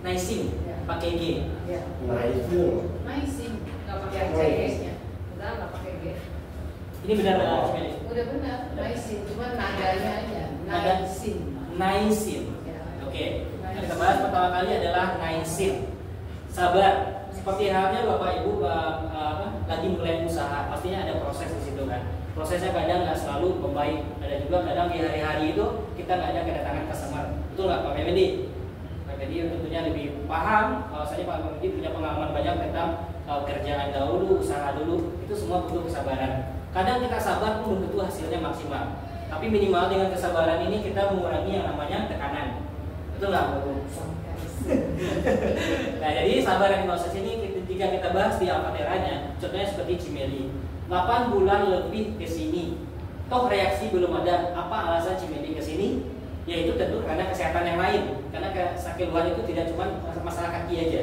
Naisin, pakai G. Naisin, nggak pakai C-nya. Udah nggak pakai G. Ini benar nggak Cimeli? Udah benar, naisin, cuma nadanya aja. Naisin. Naisin. Oke. Yang kita bahas pertama kali adalah naisin. Sabar. Seperti halnya Bapak Ibu lagi mulai usaha, pastinya ada proses di situ kan. Prosesnya kadang nggak selalu membaik. Ada juga kadang di hari-hari itu kita nggak ada kedatangan customer. Betul nggak Pak Fendi? Pak Fendi tentunya lebih paham. Kalau saya Pak Fendi punya pengalaman banyak tentang kerjaan dahulu, usaha dulu, itu semua butuh kesabaran. Kadang kita sabar pun belum tentu hasilnya maksimal. Tapi minimal dengan kesabaran ini kita mengurangi yang namanya tekanan. Betul nggak Bu? Nah, jadi sabar yang dimaksud ini ketika kita bahas di Alfateranya, contohnya seperti Cimeli, 8 bulan lebih ke sini, toh reaksi belum ada. Apa alasan Cimeli ke sini? Yaitu tentu karena kesehatan yang lain. Karena keluhan itu tidak cuma masalah kaki aja.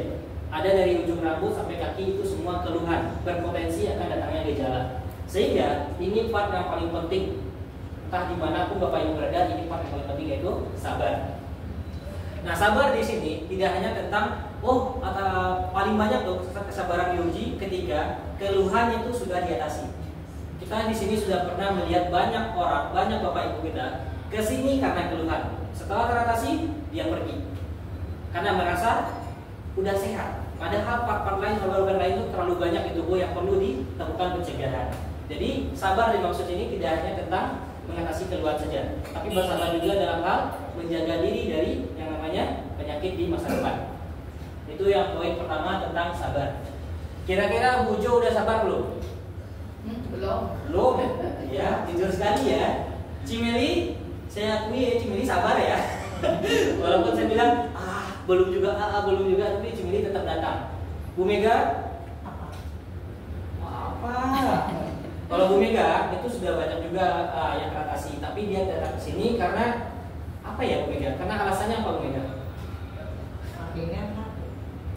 Ada dari ujung rambut sampai kaki itu semua keluhan, berpotensi akan datangnya gejala. Sehingga ini part yang paling penting. Entah dimanapun Bapak Ibu berada, ini part yang paling penting yaitu sabar. Nah, sabar di sini tidak hanya tentang paling banyak tuh kesabaran diuji ketika keluhan itu sudah diatasi. Kita di sini sudah pernah melihat banyak orang, banyak Bapak Ibu kita ke sini karena keluhan. Setelah teratasi, dia pergi karena merasa udah sehat. Padahal part-part lain, organ lain itu terlalu banyak di tubuh yang perlu dilakukan pencegahan. Jadi sabar dimaksud ini tidak hanya tentang mengatasi keluhan saja, tapi bersabar juga dalam hal menjaga diri dari yang namanya penyakit di masa depan. Itu yang poin pertama tentang sabar. Kira-kira Bu Jo udah sabar belum? Belum. Belum? Ya, jujur sekali ya. Cimeli, saya akui ya Cimeli sabar ya. Walaupun saya bilang belum juga, tapi Cimeli tetap datang. Bu Mega? Apa? Kalau Bu Mega itu sudah banyak juga yang teratasi, tapi dia datang ke sini karena apa ya Bu Mega? Karena alasannya apa Bu Mega?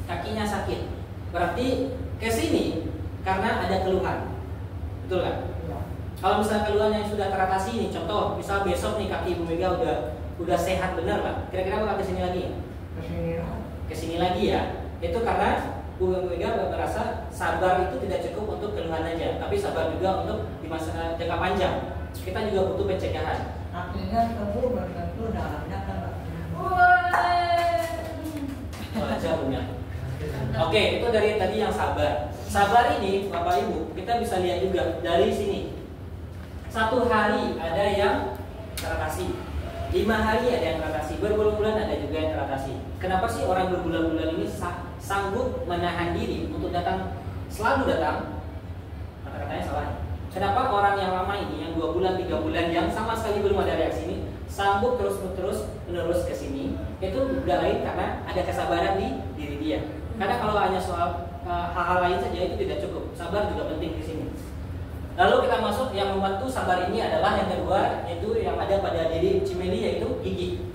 Kakinya sakit. Berarti ke sini karena ada keluhan. Betul kan? Ya. Kalau misalnya keluhan yang sudah teratasi nih, contoh, misal besok nih kaki Bu Mega udah sehat benar Pak. Kira-kira bakal ke sini lagi? Ke sini lagi ya. Itu karena Bu Mega merasa sabar itu tidak cukup untuk keluhan aja, tapi sabar juga untuk di masa jangka panjang. Kita juga butuh pencegahan. Artinya kamu bertentu dalamnya kan. Baca punya. Oke, itu dari tadi yang sabar. Sabar ini Bapak Ibu, kita bisa lihat juga dari sini. 1 hari ada yang teratasi, 5 hari ada yang teratasi, berbulan-bulan ada juga yang teratasi. Kenapa sih orang berbulan-bulan ini sanggup menahan diri untuk selalu datang? Kata-katanya salah. Kenapa orang yang lama ini, yang 2 bulan, 3 bulan, yang sama sekali belum ada reaksi ini, sanggup terus-menerus ke sini? Itu udah lain karena ada kesabaran di diri dia. Karena kalau hanya soal hal-hal lain saja itu tidak cukup. Sabar juga penting di sini. Lalu kita masuk yang membantu sabar ini adalah yang kedua, yaitu yang ada pada diri Cimeli, yaitu gigi.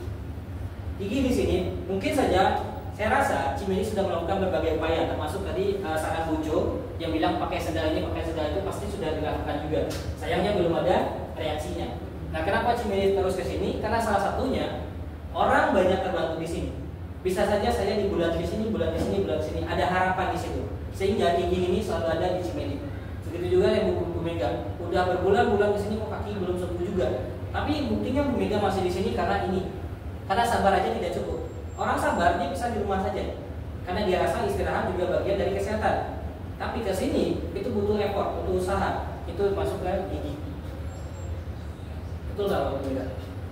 Gigi di sini mungkin saja saya rasa Cimeli sudah melakukan berbagai upaya, termasuk tadi saran Bu Jo yang bilang pakai sendal ini, pakai sendal itu pasti sudah dilakukan juga. Sayangnya belum ada reaksinya. Nah, kenapa Cimeli terus ke sini? Karena salah satunya orang banyak terbantu di sini. Bisa saja saya di bulan di sini, bulan di sini, bulan di sini, ada harapan di situ. Sehingga gigi ini selalu ada di Cimeli. Begitu juga yang Bu Mega, udah berbulan-bulan di sini kok kaki belum sembuh juga. Tapi buktinya Bu Mega masih di sini karena ini. Karena sabar aja tidak cukup. Orang sabar dia bisa di rumah saja. Karena dia rasa istirahat juga bagian dari kesehatan. Tapi ke sini itu butuh effort, butuh usaha. Itu masuk ke gigi. Betul nggak Bu Mega?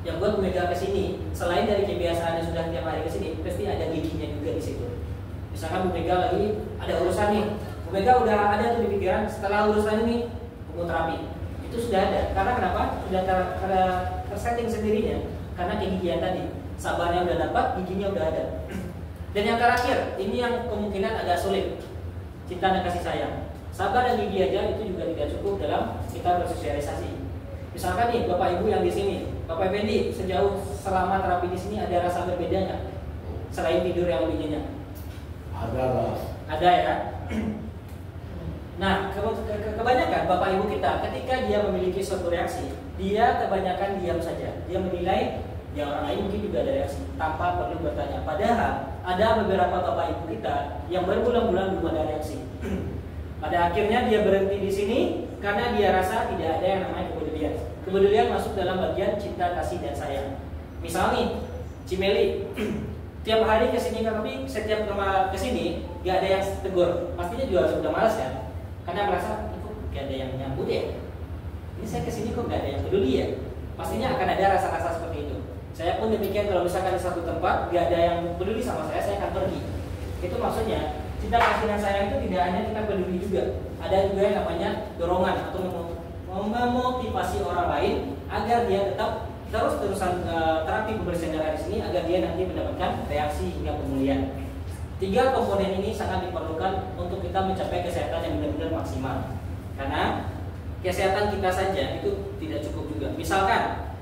Yang buat Bu Mega ke sini, selain dari kebiasaannya sudah tiap hari ke sini, pasti ada giginya juga di situ. Misalkan Bu Mega lagi ada urusan nih, Bu Mega udah ada tuh di pikiran setelah urusan ini terapi. Itu sudah ada. Karena kenapa? Sudah tersetting sendirinya. Karena kegigihan tadi, sabarnya udah dapat, giginya udah ada. Dan yang terakhir, ini yang kemungkinan agak sulit. Cinta dan kasih sayang. Sabar dan gigi aja itu juga tidak cukup dalam kita bersosialisasi. Misalkan nih Bapak Ibu yang di sini, Bapak Fendi sejauh selama terapi di sini ada rasa berbeda nggak? Selain tidur yang lebih nyenyak? Ada lah. Ada ya. Nah, kebanyakan Bapak Ibu kita ketika dia memiliki suatu reaksi, dia kebanyakan diam saja. Dia menilai ya orang lain mungkin juga ada reaksi tanpa perlu bertanya. Padahal ada beberapa bapak ibu kita yang berbulan-bulan belum ada reaksi. Pada akhirnya dia berhenti di sini karena dia rasa tidak ada yang namanya kepedulian. Kepedulian masuk dalam bagian cinta, kasih, dan sayang. Misal nih, Cimeli tiap hari kesini, tapi setiap kesini gak ada yang tegur, pastinya juga sudah malas kan? Karena merasa kok gak ada yang nyambut ya. Ini saya kesini kok gak ada yang peduli ya. Pastinya akan ada rasa-rasa seperti itu. Saya pun demikian, kalau misalkan di satu tempat gak ada yang peduli sama saya akan pergi. Itu maksudnya cinta, kasih, dan sayang itu tidak hanya kita peduli juga. Ada juga yang namanya dorongan atau memotivasi orang lain agar dia tetap terus-terusan terapi pembersihan darah di sini agar dia nanti mendapatkan reaksi hingga pemulihan. 3 komponen ini sangat diperlukan untuk kita mencapai kesehatan yang benar-benar maksimal. Karena kesehatan kita saja itu tidak cukup juga. Misalkan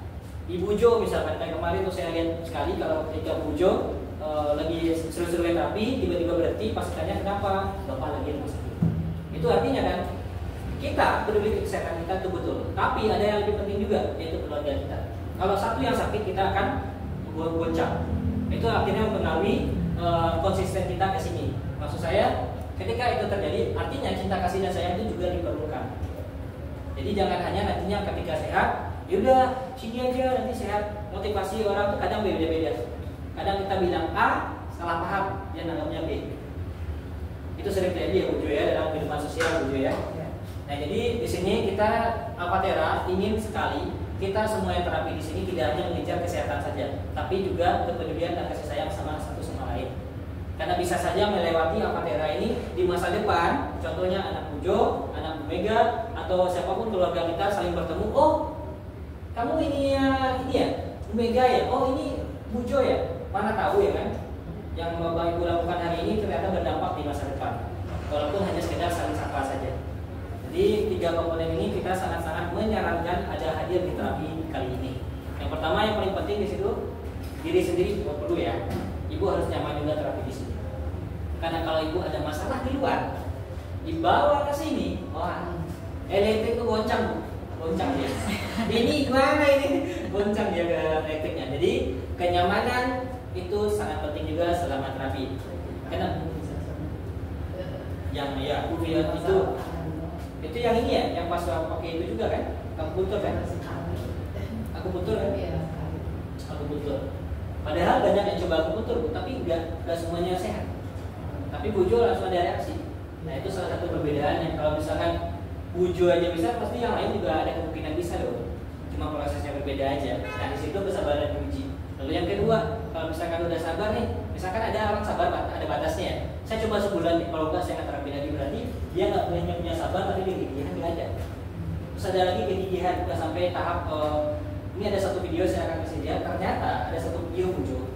Ibu Jo, misalkan kayak kemarin tuh saya lihat sekali kalau ketika Bu Jo lagi seru-seru terapi tiba-tiba berhenti, pas tanya kenapa, bapak lagi rumah sakit. Itu artinya kan kita peduli kesehatan kita itu betul, tapi ada yang lebih penting juga, yaitu keluarga kita. Kalau satu yang sakit kita akan goncang. Itu akhirnya mempengaruhi konsisten kita ke sini. Maksud saya, ketika itu terjadi, artinya cinta, kasih, dan sayang itu juga diperlukan. Jadi jangan hanya nantinya ketika sehat, yaudah sini aja nanti sehat. Motivasi orang tuh kadang beda-beda. Kadang kita bilang A, salah paham, dia nanggapnya B. Itu sering terjadi ya Bu Jo ya, dalam kehidupan sosial Bu Jo ya. Nah jadi di sini kita Alphatera ingin sekali kita semua yang terapi di sini tidak hanya mengejar kesehatan saja, tapi juga kepedulian dan kasih sayang sama satu sama lain. Karena bisa saja melewati Alphatera ini di masa depan, contohnya anak Bu Jo, anak Bu Mega, atau siapapun keluarga kita saling bertemu. Oh, kamu ini ya Bu Mega ya. Oh ini Bu Jo ya. Mana tahu ya kan? Yang Bapak Ibu lakukan hari ini ternyata berdampak di masa depan, walaupun hanya sekedar saling sapa saja. Jadi 3 komponen ini kita sangat-sangat menyarankan ada hadir di terapi kali ini. Yang pertama yang paling penting di situ diri sendiri perlu ya. Ibu harus nyaman juga terapi di sini. Karena kalau ibu ada masalah di luar, dibawa ke sini, wah, elektrik itu goncang dia. Ini gimana ini? Goncang dia ke elektriknya. Jadi kenyamanan itu sangat penting juga selama terapi. Karena yang ya aku bilang itu yang ini ya, yang pas pakai itu juga kan, akupunktur kan? Akupunktur kan? Akupunktur. Padahal banyak yang coba akupunktur, tapi nggak semuanya sehat. Tapi Bu Jo langsung ada reaksi. Nah itu salah satu perbedaan yang kalau misalkan Bu Jo aja bisa, pasti yang lain juga ada kemungkinan bisa loh. Cuma prosesnya berbeda aja. Nah di situ kesabaran diuji. Lalu yang kedua, kalau misalkan udah sabar nih, misalkan ada orang sabar ada batasnya ya. Saya coba sebulan nih, kalau enggak saya nggak terapi lagi, berarti dia nggak punya sabar, tapi kegigihan nggak ada. Terus ada lagi kegigihan, udah sampai tahap ini ada satu video saya akan kasih lihat. Ternyata ada satu video muncul